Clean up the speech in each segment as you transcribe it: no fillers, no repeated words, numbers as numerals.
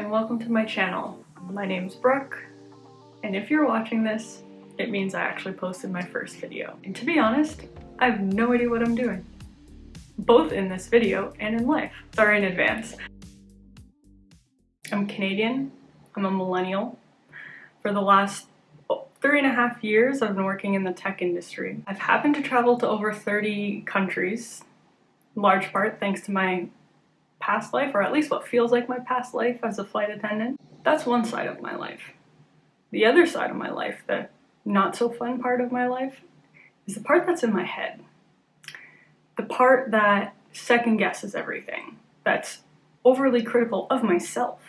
and welcome to my channel. My name's Brooke, and if you're watching this, it means I actually posted my first video. And to be honest, I have no idea what I'm doing, both in this video and in life. Sorry in advance. I'm Canadian, I'm a millennial. For the last 3.5 years, I've been working in the tech industry. I've happened to travel to over 30 countries, in large part thanks to my past life, or at least what feels like my past life as a flight attendant. That's one side of my life. The other side of my life, the not so fun part of my life, is the part that's in my head. The part that second guesses everything, that's overly critical of myself.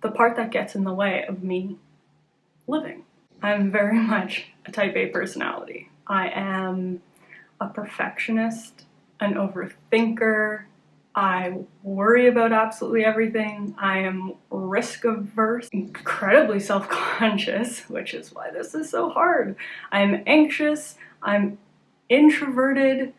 The part that gets in the way of me living. I'm very much a type A personality. I am a perfectionist, an overthinker. I worry about absolutely everything. I am risk averse, incredibly self-conscious, which is why this is so hard. I'm anxious, I'm introverted,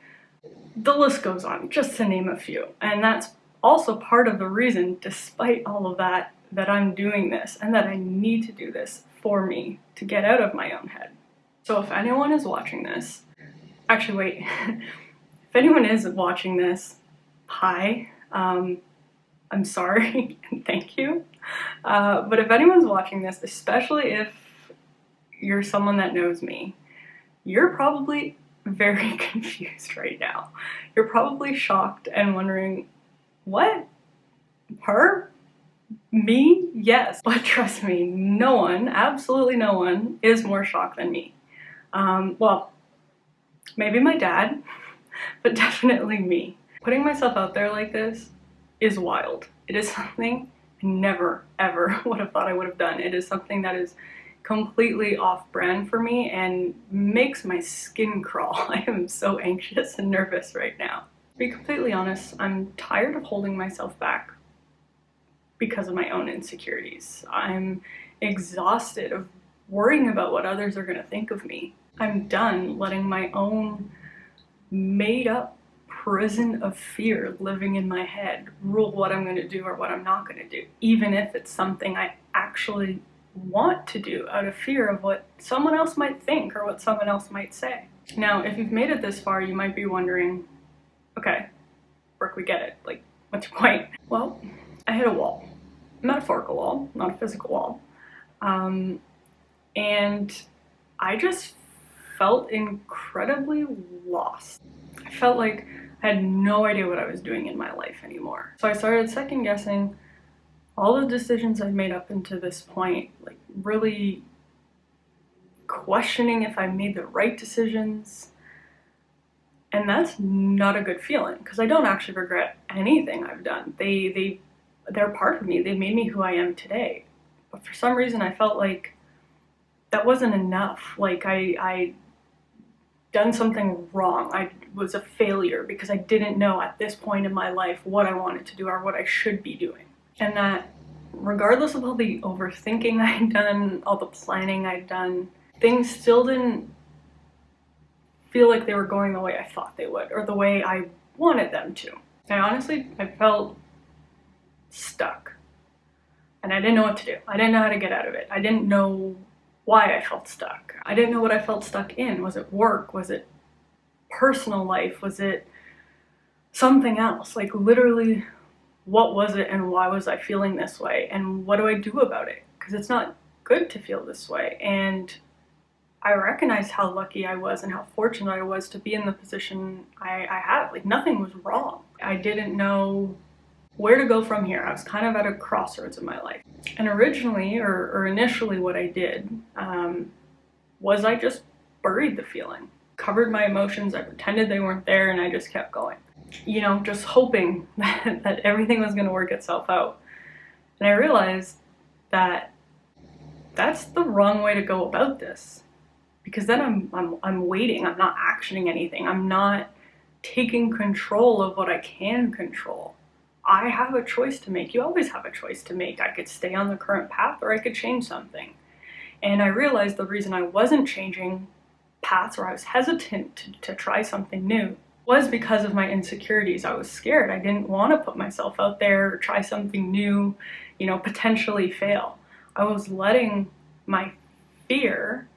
the list goes on, just to name a few. And that's also part of the reason, despite all of that, that I'm doing this and that I need to do this for me to get out of my own head. So if anyone is watching this, actually wait, if anyone is watching this, hi, I'm sorry and thank you, but if anyone's watching this, especially if you're someone that knows me, you're probably very confused right now. You're probably shocked and wondering, what? Her? Me? Yes. But trust me, no one, absolutely no one, is more shocked than me. Well, maybe my dad, but definitely me. Putting myself out there like this is wild. It is something I never, ever would have thought I would have done. It is something that is completely off-brand for me and makes my skin crawl. I am so anxious and nervous right now. To be completely honest, I'm tired of holding myself back because of my own insecurities. I'm exhausted of worrying about what others are going to think of me. I'm done letting my own made-up prison of fear living in my head rule what I'm going to do or what I'm not going to do, even if it's something I actually want to do out of fear of what someone else might think or what someone else might say. Now, if you've made it this far, you might be wondering, okay, Brooke, we get it. Like, what's your point? Well, I hit a wall. A metaphorical wall, not a physical wall. And I just felt incredibly lost. I felt like I had no idea what I was doing in my life anymore. So I started second guessing all the decisions I'd made up until this point, like really questioning if I made the right decisions. And that's not a good feeling, because I don't actually regret anything I've done. They're part of me. They made me who I am today. But for some reason I felt like that wasn't enough. Like I done something wrong. I was a failure because I didn't know at this point in my life what I wanted to do or what I should be doing. And that regardless of all the overthinking I'd done, all the planning I'd done, things still didn't feel like they were going the way I thought they would or the way I wanted them to. I felt stuck. And I didn't know what to do. I didn't know how to get out of it. I didn't know why I felt stuck. I didn't know what I felt stuck in. Was it work? Was it personal life? Was it something else? Like literally, what was it and why was I feeling this way? And what do I do about it? Because it's not good to feel this way. And I recognized how lucky I was and how fortunate I was to be in the position I had. Like nothing was wrong. I didn't know where to go from here. I was kind of at a crossroads in my life. And originally, or initially what I did was I just buried the feeling, covered my emotions, I pretended they weren't there, and I just kept going. You know, just hoping that everything was going to work itself out. And I realized that that's the wrong way to go about this. Because then I'm waiting, I'm not actioning anything, I'm not taking control of what I can control. I have a choice to make. You always have a choice to make. I could stay on the current path or I could change something. And I realized the reason I wasn't changing paths or I was hesitant to try something new was because of my insecurities. I was scared. I didn't want to put myself out there or try something new you know, potentially fail. I was letting my fear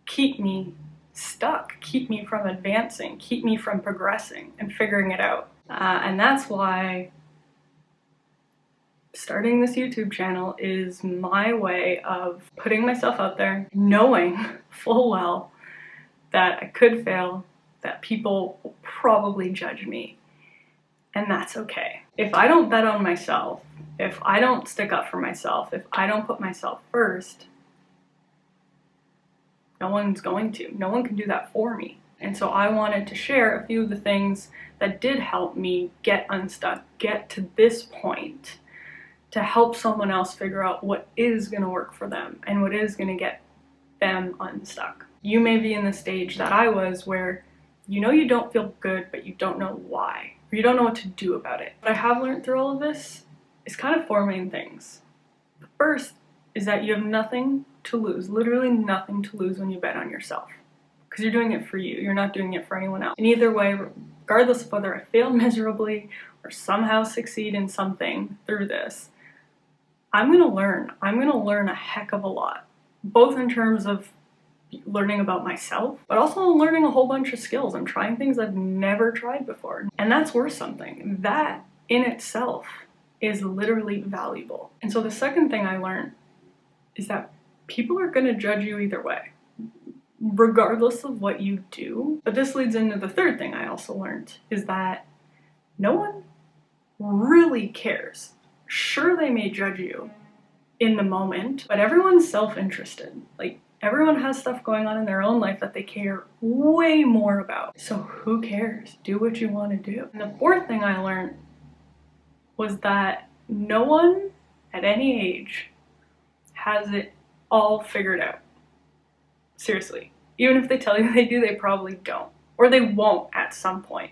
keep me stuck, keep me from advancing, keep me from progressing and figuring it out. And that's why starting this YouTube channel is my way of putting myself out there, knowing full well that I could fail, that people will probably judge me, and that's okay. If I don't bet on myself, if I don't stick up for myself, if I don't put myself first, no one's going to. No one can do that for me. And so I wanted to share a few of the things that did help me get unstuck, get to this point, to help someone else figure out what is going to work for them and what is going to get them unstuck. You may be in the stage that I was where you know you don't feel good, but you don't know why, or you don't know what to do about it. What I have learned through all of this is kind of four main things. The first is that you have nothing to lose, literally nothing to lose when you bet on yourself, because you're doing it for you. You're not doing it for anyone else. And either way, regardless of whether I fail miserably or somehow succeed in something through this, I'm gonna learn. I'm gonna learn a heck of a lot, both in terms of learning about myself, but also learning a whole bunch of skills. I'm trying things I've never tried before, and that's worth something. That in itself is literally valuable. And so the second thing I learned is that people are gonna judge you either way, regardless of what you do. But this leads into the third thing I also learned, is that no one really cares. Sure, they may judge you in the moment, but everyone's self-interested. Like, everyone has stuff going on in their own life that they care way more about. So who cares? Do what you want to do. And the fourth thing I learned was that no one at any age has it all figured out. Seriously. Even if they tell you they do, they probably don't. Or they won't at some point.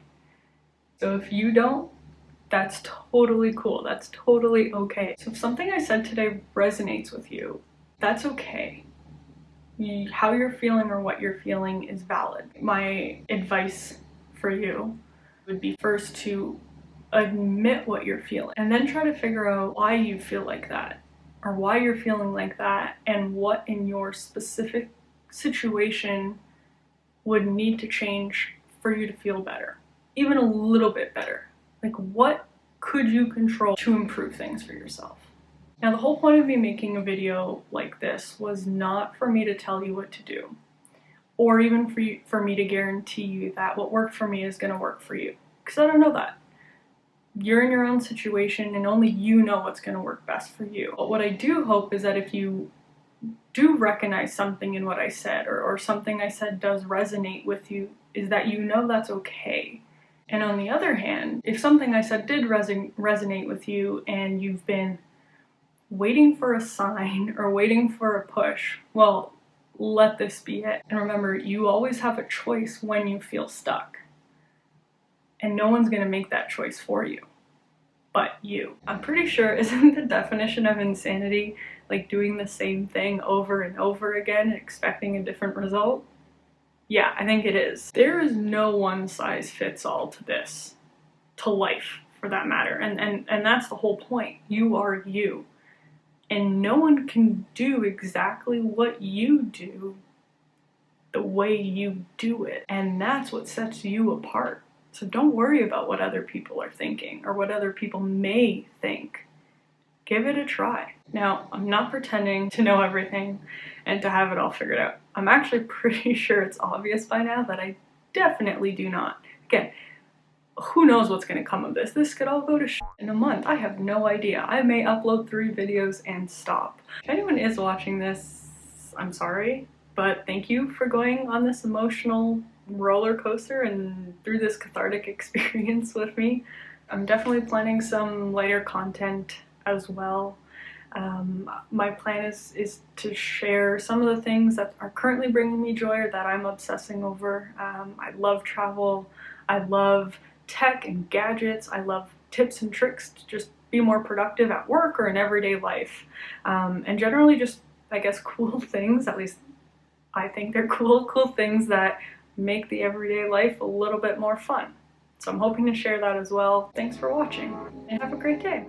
So if you don't, that's totally cool. That's totally okay. So if something I said today resonates with you, that's okay. How you're feeling or what you're feeling is valid. My advice for you would be first to admit what you're feeling, and then try to figure out why you feel like that, or why you're feeling like that, and what in your specific situation would need to change for you to feel better, even a little bit better. Like, what could you control to improve things for yourself? Now, the whole point of me making a video like this was not for me to tell you what to do, or even for me to guarantee you that what worked for me is going to work for you, because I don't know that. You're in your own situation and only you know what's going to work best for you. But what I do hope is that if you do recognize something in what I said, or something I said does resonate with you, is that you know that's okay. And on the other hand, if something I said did resonate with you and you've been waiting for a sign or waiting for a push, well, let this be it. And remember, you always have a choice when you feel stuck. And no one's gonna make that choice for you, but you. I'm pretty sure, isn't the definition of insanity like doing the same thing over and over again and expecting a different result? Yeah, I think it is. There is no one size fits all to this, to life for that matter. And that's the whole point. You are you. And no one can do exactly what you do the way you do it. And that's what sets you apart. So don't worry about what other people are thinking or what other people may think. Give it a try. Now, I'm not pretending to know everything and to have it all figured out. I'm actually pretty sure it's obvious by now that I definitely do not. Again, who knows what's going to come of this? This could all go to shit in a month. I have no idea. I may upload 3 videos and stop. If anyone is watching this, I'm sorry, but thank you for going on this emotional roller coaster and through this cathartic experience with me. I'm definitely planning some lighter content as well. My plan is to share some of the things that are currently bringing me joy or that I'm obsessing over. I love travel. I love tech and gadgets. I love tips and tricks to just be more productive at work or in everyday life. And generally just, I guess, cool things, at least I think they're cool things that make the everyday life a little bit more fun. So I'm hoping to share that as well. Thanks for watching and have a great day.